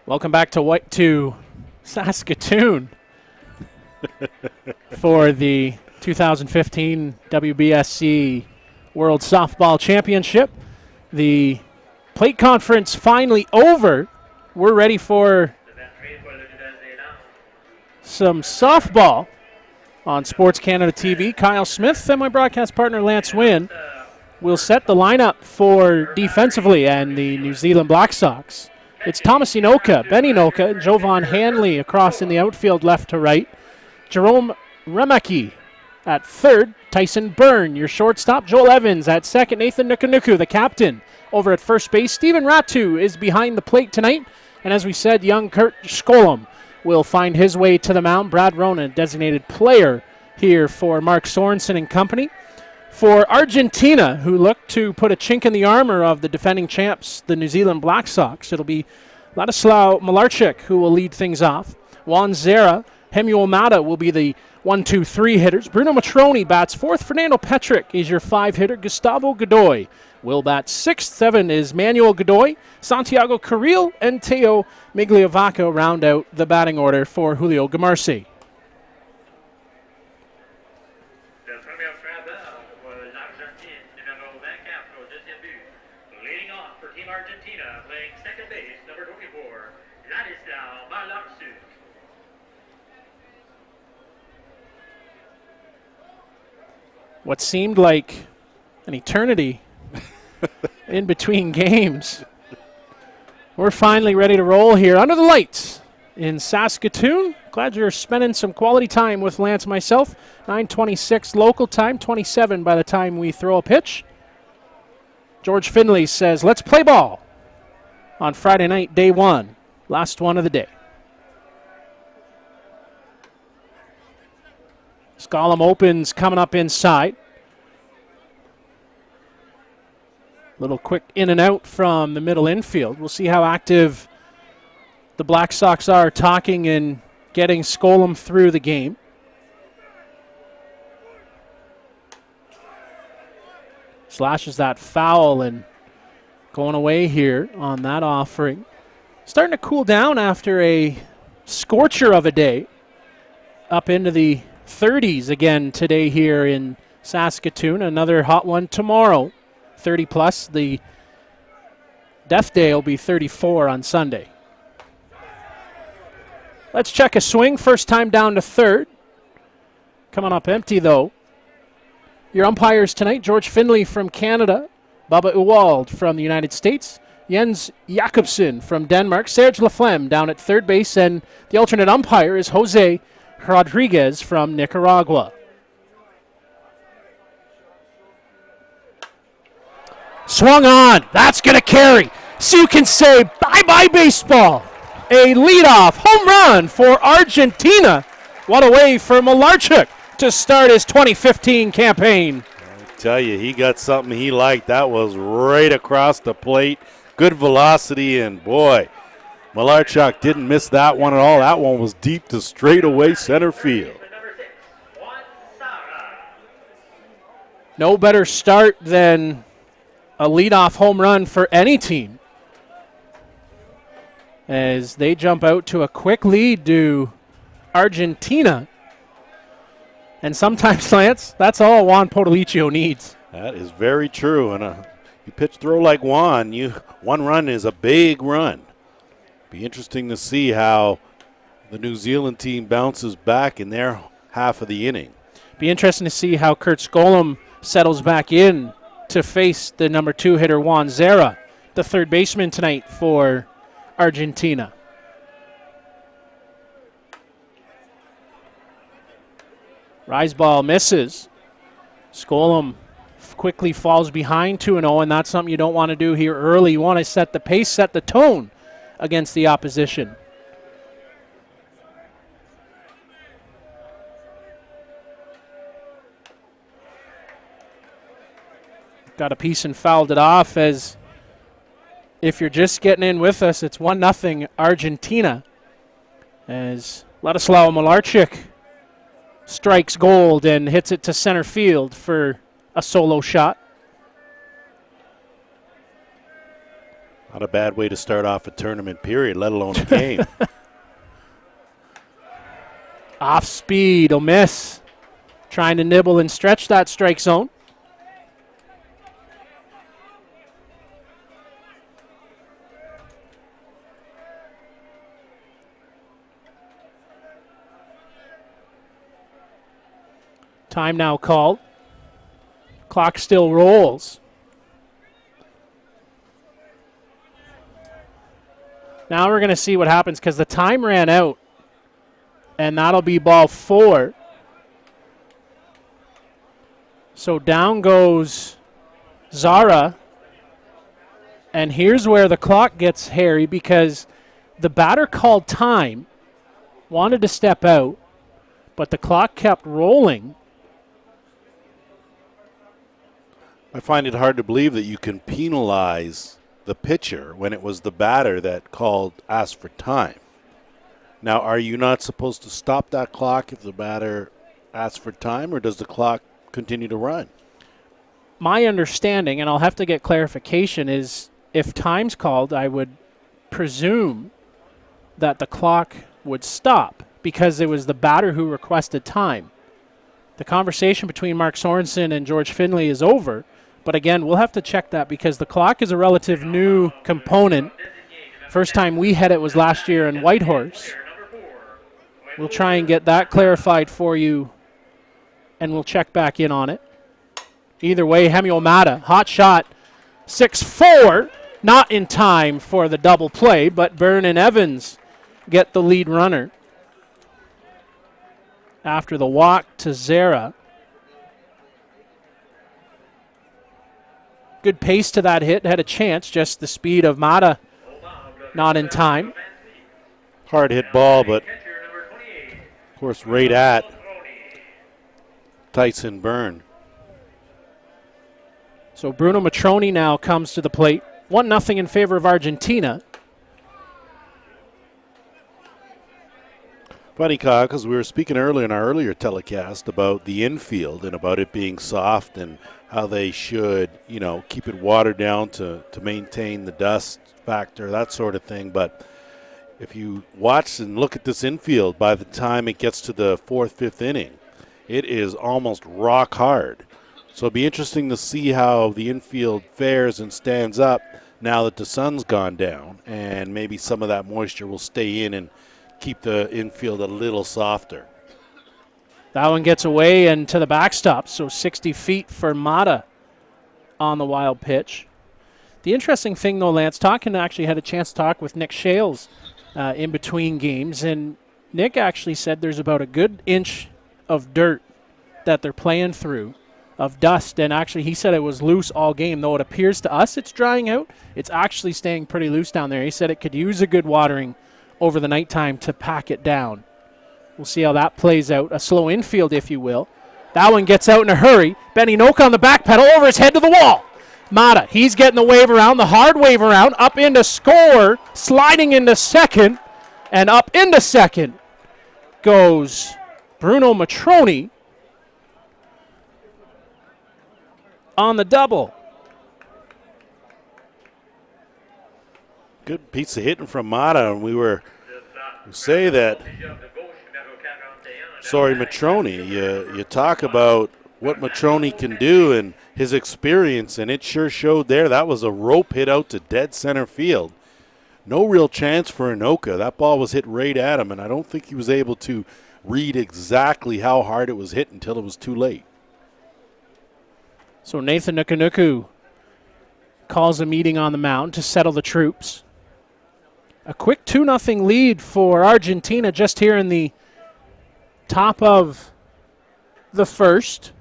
Welcome back to Saskatoon for the 2015 WBSC World Softball Championship. The plate conference finally over. We're ready for some softball on Sports Canada TV. Kyle Smith and my broadcast partner Lance Wynn will set the lineup for defensively and the New Zealand Black Sox. It's Thomas Inoka, Ben Inoka, and Jovan Hanley across in the outfield left to right. Jerome Remeke at third. Tyson Byrne, your shortstop. Joel Evans at second. Nathan Nukunuku, the captain, over at first base. Steven Ratu is behind the plate tonight. And as we said, young Kurt Schum will find his way to the mound. Brad Rona, designated player here for Mark Sorensen and company. For Argentina, who look to put a chink in the armor of the defending champs, the New Zealand Black Sox, it'll be Ladislao Malarchik who will lead things off. Juan Zera, Hemuel Mata will be the 1-2-3 hitters. Bruno Matroni bats fourth. Fernando Petrick is your five hitter. Gustavo Godoy will bat sixth. Seven is Manuel Godoy. Santiago Carril and Teo Migliavaca round out the batting order for Julio Gamarsi. What seemed like an eternity in between games. We're finally ready to roll here under the lights in Saskatoon. Glad you're spending some quality time with Lance and myself. 9:26 local time, 27 by the time we throw a pitch. George Finley says, let's play ball on Friday night, day one, last one of the day. Scollum opens coming up inside. Little quick in and out from the middle infield. We'll see how active the Black Sox are talking and getting Scollum through the game. Slashes that foul and going away here on that offering. Starting to cool down after a scorcher of a day. Up into the 30s again today here in Saskatoon. Another hot one tomorrow. 30 plus. The death day will be 34 on Sunday. Let's check a swing. First time down to third. Coming up empty though. Your umpires tonight, George Finley from Canada, Bubba Ewald from the United States, Jens Jakobsen from Denmark, Serge Laflemme down at third base, and the alternate umpire is Jose Rodriguez from Nicaragua. Swung on. That's going to carry. So you can say bye-bye baseball. A leadoff home run for Argentina. What a way for Malarchuk to start his 2015 campaign. I tell you, he got something he liked. That was right across the plate. Good velocity, and boy, Malarchuk didn't miss that one at all. That one was deep to straightaway center field. No better start than a leadoff home run for any team as they jump out to a quick lead to Argentina. And sometimes, Lance, that's all Juan Podolicio needs. That is very true. And you pitch throw like Juan, one run is a big run. Be interesting to see how the New Zealand team bounces back in their half of the inning. Be interesting to see how Kurt Scollum settles back in to face the number 2 hitter Juan Zera, the third baseman tonight for Argentina. Rise ball misses. Scollum quickly falls behind 2-0, and that's something you don't want to do here early. You want to set the pace, set the tone against the opposition. Got a piece and fouled it off, as if you're just getting in with us, it's 1-0 Argentina as Ladislao Malarchuk strikes gold and hits it to center field for a solo shot. Not a bad way to start off a tournament period, let alone a game. Off speed, will miss. Trying to nibble and stretch that strike zone. Time now called. Clock still rolls. Now we're going to see what happens because the time ran out. And that'll be ball 4. So down goes Zara. And here's where the clock gets hairy because the batter called time, wanted to step out, but the clock kept rolling. I find it hard to believe that you can penalize the pitcher when it was the batter that asked for time. Now, are you not supposed to stop that clock if the batter asks for time, or does the clock continue to run? My understanding, and I'll have to get clarification, is if time's called, I would presume that the clock would stop because it was the batter who requested time. The conversation between Mark Sorensen and George Finley is over, but again, we'll have to check that because the clock is a relative new component. First time we had it was last year in Whitehorse. We'll try and get that clarified for you, and we'll check back in on it. Either way, Hemi Mata, hot shot, 6-4, not in time for the double play, but Byrne and Evans get the lead runner. After the walk to Zara. Good pace to that hit, had a chance, just the speed of Mata not in time. Hard hit ball, but of course right at Tyson Byrne. So Bruno Matroni now comes to the plate. 1-0 in favor of Argentina. Funny, Kyle, because we were speaking earlier in our earlier telecast about the infield and about it being soft and how they should, keep it watered down to maintain the dust factor, that sort of thing. But if you watch and look at this infield, by the time it gets to the 4th, 5th inning, it is almost rock hard. So it'll be interesting to see how the infield fares and stands up now that the sun's gone down, and maybe some of that moisture will stay in and keep the infield a little softer. That one gets away and to the backstop, so 60 feet for Mata on the wild pitch. The interesting thing, though, Lance, actually had a chance to talk with Nick Shales in between games, and Nick actually said there's about a good inch of dirt that they're playing through, of dust, and actually he said it was loose all game. Though it appears to us it's drying out, it's actually staying pretty loose down there. He said it could use a good watering over the nighttime to pack it down. We'll see how that plays out. A slow infield, if you will. That one gets out in a hurry. Benny Noka on the back pedal, over his head to the wall. Mata, he's getting the wave around, the hard wave around, up into score, sliding into second, and up into second goes Bruno Matroni on the double. Good piece of hitting from Mata, and we say that. Sorry, Matroni. You talk about what Matroni can do and his experience, and it sure showed there. That was a rope hit out to dead center field. No real chance for Anoka. That ball was hit right at him, and I don't think he was able to read exactly how hard it was hit until it was too late. So Nathan Nukunuku calls a meeting on the mound to settle the troops. A quick 2-0 lead for Argentina just here in the top of the first.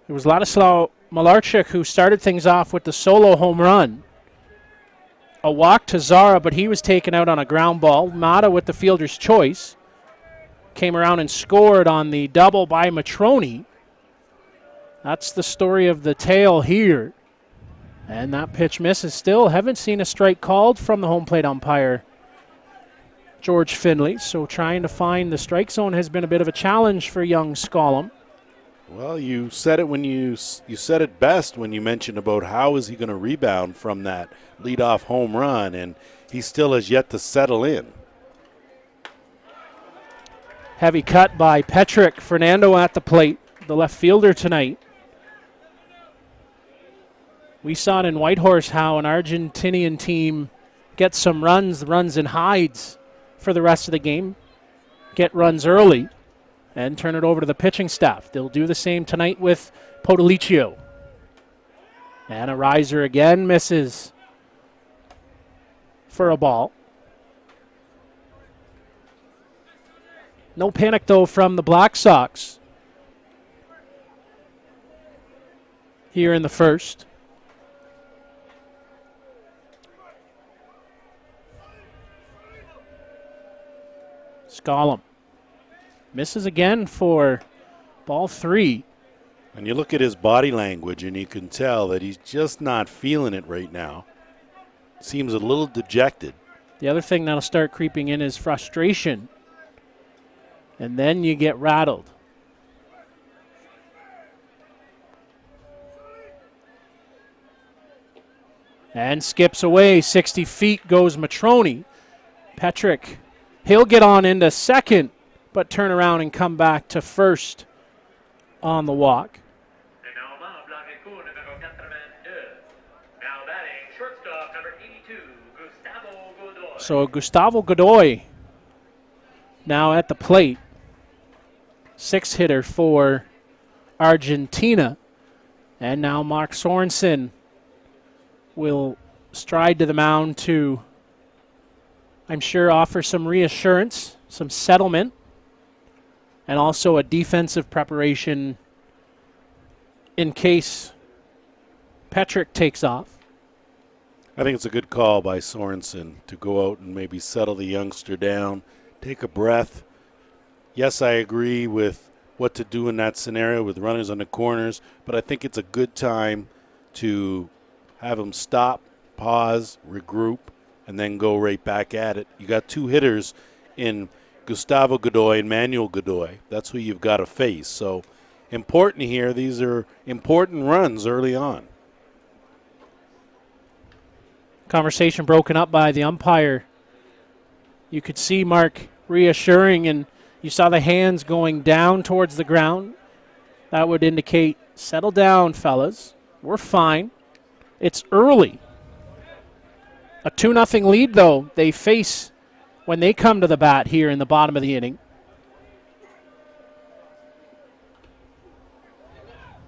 It was Ladislav Malarchuk who started things off with the solo home run. A walk to Zara, but he was taken out on a ground ball. Mata with the fielder's choice came around and scored on the double by Matroni. That's the story of the tale here. And that pitch misses still. Haven't seen a strike called from the home plate umpire, George Finley. So trying to find the strike zone has been a bit of a challenge for young Scollum. Well, you said it when you said it best when you mentioned about how is he going to rebound from that leadoff home run, and he still has yet to settle in. Heavy cut by Petrick. Fernando at the plate, the left fielder tonight. We saw it in Whitehorse how an Argentinian team gets some runs and hides for the rest of the game, get runs early, and turn it over to the pitching staff. They'll do the same tonight with Podolicio. And a riser again, misses for a ball. No panic, though, from the Black Sox here in the first. Schum misses again for ball 3. And you look at his body language, and you can tell that he's just not feeling it right now. Seems a little dejected. The other thing that'll start creeping in is frustration. And then you get rattled. And skips away. 60 feet goes Matrone. Petrick, he'll get on into second, but turn around and come back to first on the walk. So Gustavo Godoy now at the plate. 6-hitter for Argentina. And now Mark Sorensen will stride to the mound to, I'm sure, offer some reassurance, some settlement, and also a defensive preparation in case Petrick takes off. I think it's a good call by Sorensen to go out and maybe settle the youngster down, take a breath. Yes, I agree with what to do in that scenario with runners on the corners, but I think it's a good time to have him stop, pause, regroup, and then go right back at it. You got 2 hitters in Gustavo Godoy and Manuel Godoy. That's who you've got to face. So important here. These are important runs early on. Conversation broken up by the umpire. You could see Mark reassuring, and you saw the hands going down towards the ground. That would indicate, settle down, fellas. We're fine. It's early. A 2-0 lead, though, they face when they come to the bat here in the bottom of the inning.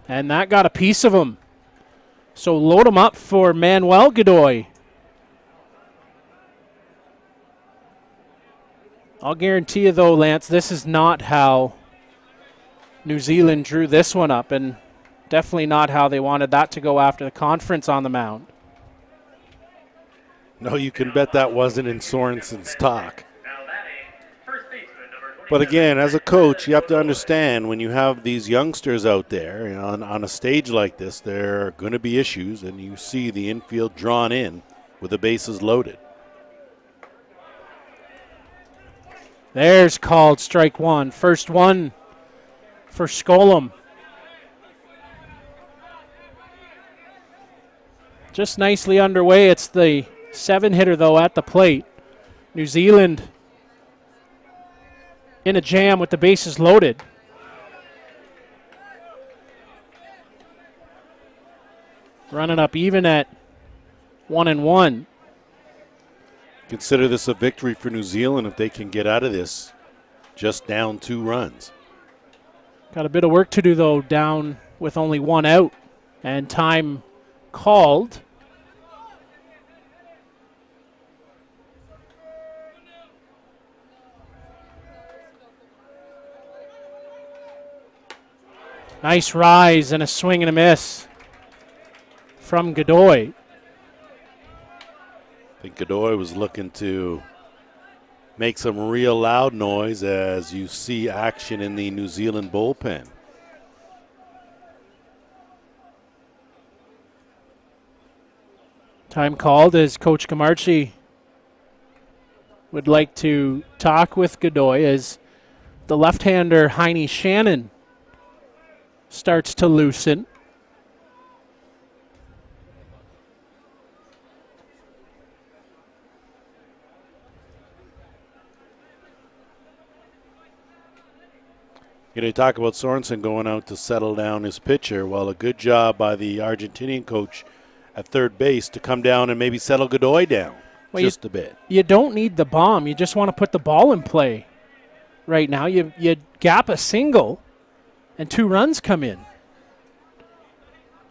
And that got a piece of him. So load him up for Manuel Godoy. I'll guarantee you, though, Lance, this is not how New Zealand drew this one up, and definitely not how they wanted that to go after the conference on the mound. No, you can bet that wasn't in Sorensen's talk. But again, as a coach, you have to understand when you have these youngsters out there, you know, on a stage like this, there are going to be issues, and you see the infield drawn in with the bases loaded. There's called strike 1. First one for Schum. Just nicely underway. It's the 7-hitter, though, at the plate. New Zealand in a jam with the bases loaded. Running up even at 1-1. Consider this a victory for New Zealand if they can get out of this just down 2 runs. Got a bit of work to do, though, down with only 1 out. And time called. Nice rise and a swing and a miss from Godoy. I think Godoy was looking to make some real loud noise as you see action in the New Zealand bullpen. Time called as Coach Camarchi would like to talk with Godoy as the left-hander Heine Shannon starts to loosen. You know, you talk about Sorensen going out to settle down his pitcher. Well, a good job by the Argentinian coach at third base to come down and maybe settle Godoy down just a bit. You don't need the bomb. You just want to put the ball in play right now. You gap a single, and 2 runs come in.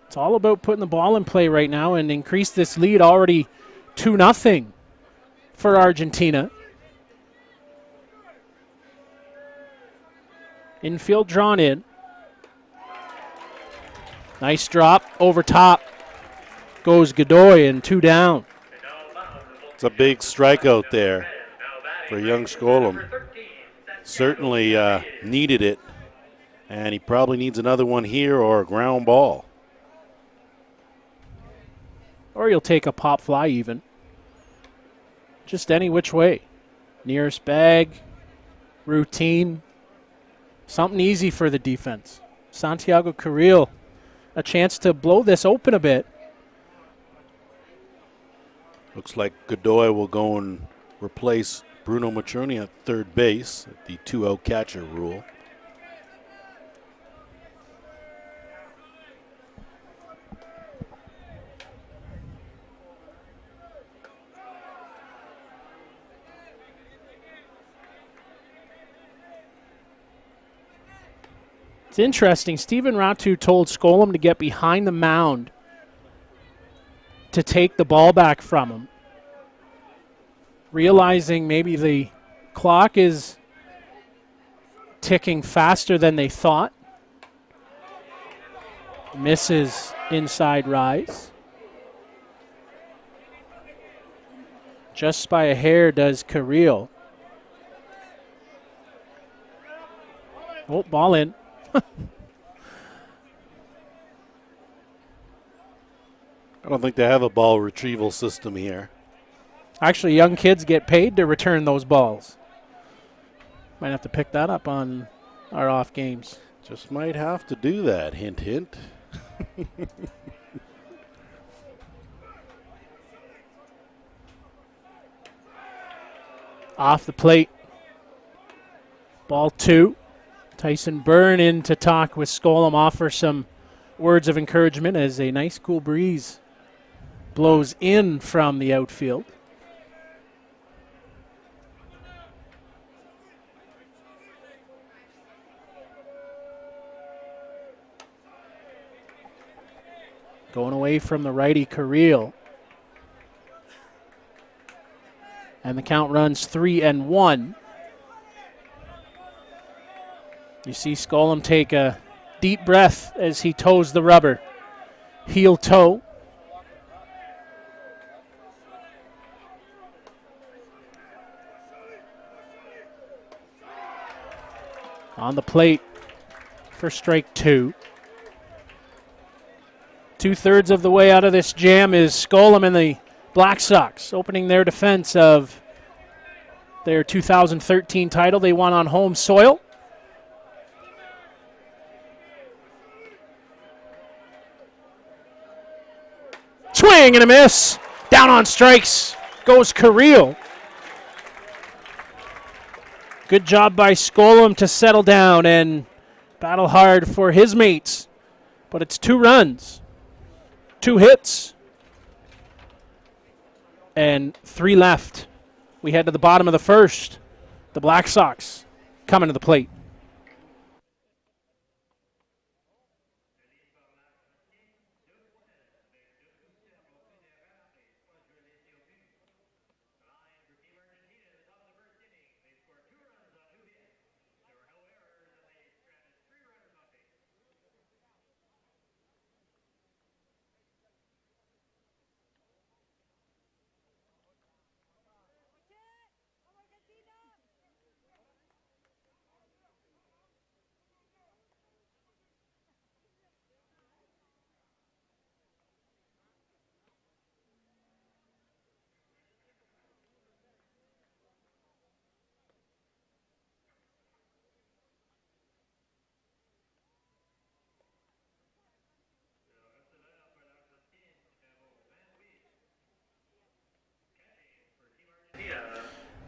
It's all about putting the ball in play right now and increase this lead already 2-0 for Argentina. Infield drawn in. Nice drop over top. Goes Godoy and 2 down. It's a big strikeout there for young Schum. Certainly needed it, and he probably needs another one here or a ground ball. Or you'll take a pop fly even. Just any which way. Nearest bag, routine. Something easy for the defense. Santiago Carril, a chance to blow this open a bit. Looks like Godoy will go and replace Bruno Matroni at third base, the 2-out catcher rule. It's interesting. Steven Ratu told Schum to get behind the mound to take the ball back from him. Realizing maybe the clock is ticking faster than they thought. Misses inside rise. Just by a hair does Carril. Oh, ball in. I don't think they have a ball retrieval system here. Actually, young kids get paid to return those balls. Might have to pick that up on our off games. Just might have to do that, hint, hint. Off the plate. Ball 2. Tyson Byrne in to talk with Schum, offer some words of encouragement as a nice cool breeze blows in from the outfield. Going away from the righty Carril. And the count runs 3-1. You see Schum take a deep breath as he toes the rubber. Heel toe. On the plate for strike 2. 2/3 of the way out of this jam is Schum and the Black Sox opening their defense of their 2013 title they won on home soil. Swing and a miss. Down on strikes goes Carril. Good job by Schum to settle down and battle hard for his mates. But it's 2 runs, 2 hits, and 3 left. We head to the bottom of the first. The Black Sox coming to the plate.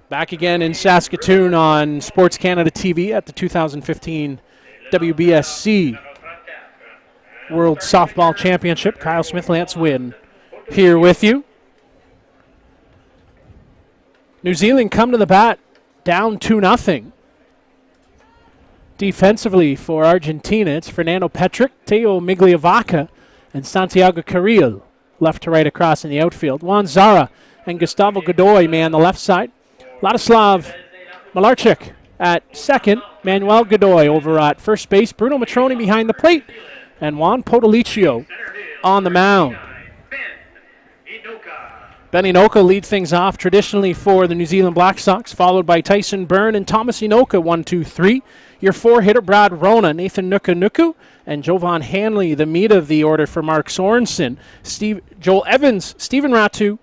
Back again in Saskatoon on Sports Canada TV at the 2015 WBSC World Softball Championship. Kyle Smith, Lance Wynn here with you. New Zealand come to the bat down 2-0. Defensively for Argentina, it's Fernando Petric, Teo Migliavaca, and Santiago Carril left to right across in the outfield. Juan Zara and Gustavo Godoy man the left side. Ladislav Malarchik at second. Manuel Godoy over at first base. Bruno Matroni behind the plate. And Juan Podolicio on the mound. Ben Inoka lead things off traditionally for the New Zealand Black Sox, followed by Tyson Byrne and Thomas Inoka, 1, 2, 3. Your four-hitter, Brad Rona, Nathan Nuku, and Jovan Hanley, the meat of the order for Mark Sorensen. Joel Evans, Stephen Ratu,